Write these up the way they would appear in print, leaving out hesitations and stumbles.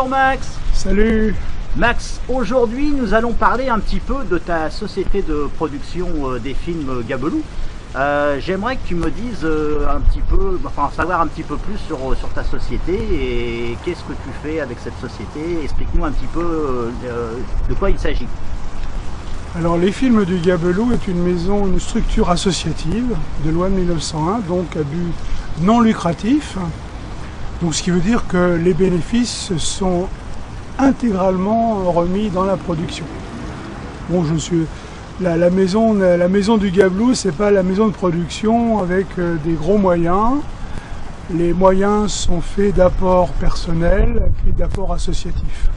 Bonjour Max. Salut. Max, aujourd'hui nous allons parler un petit peu de ta société de production des films Gabelou. J'aimerais que tu me dises un petit peu, enfin savoir un petit peu plus sur ta société et qu'est-ce que tu fais avec cette société. Explique-nous un petit peu de quoi il s'agit. Alors les films du Gabelou est une structure associative de loi de 1901, donc à but non lucratif. Donc ce qui veut dire que les bénéfices sont intégralement remis dans la production. Bon, la maison du Gabelou, c'est pas la maison de production avec des gros moyens. Les moyens sont faits d'apports personnels et d'apports associatifs.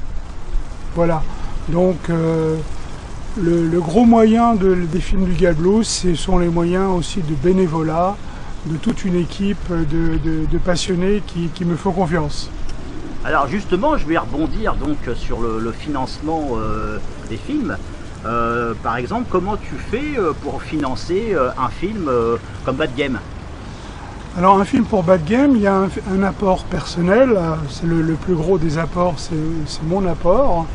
Voilà. Donc le gros moyen des films du Gabelou, ce sont les moyens aussi de bénévolat, de toute une équipe de passionnés qui me font confiance. Alors justement, je vais rebondir donc sur le financement des films. Par exemple, comment tu fais pour financer un film comme Bad Game? Alors un film pour Bad Game, il y a un apport personnel, c'est le plus gros des apports, c'est mon apport,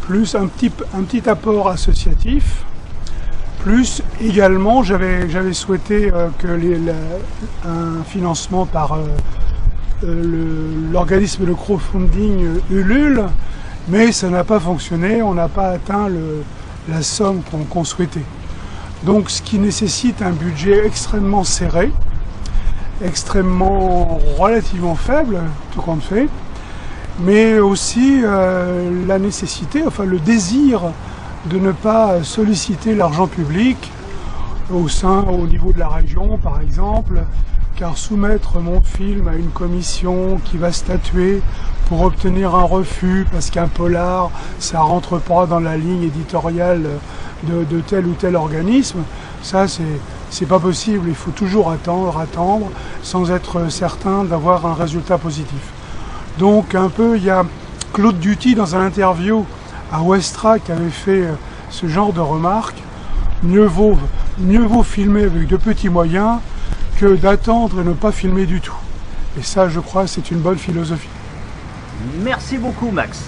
plus un petit apport associatif, plus également j'avais souhaité un financement par l'organisme de crowdfunding Ulule, mais ça n'a pas fonctionné, on n'a pas atteint la somme qu'on souhaitait. Donc ce qui nécessite un budget extrêmement serré, relativement faible, tout compte fait, mais aussi la nécessité, enfin le désir de ne pas solliciter l'argent public au niveau de la région par exemple, car soumettre mon film à une commission qui va statuer pour obtenir un refus parce qu'un polar ça rentre pas dans la ligne éditoriale de tel ou tel organisme, ça c'est pas possible, il faut toujours attendre sans être certain d'avoir un résultat positif. Donc un peu, il y a Claude Duty dans un interview à Westra qui avait fait ce genre de remarques. Mieux vaut filmer avec de petits moyens que d'attendre et ne pas filmer du tout. Et ça, je crois, c'est une bonne philosophie. Merci beaucoup Max.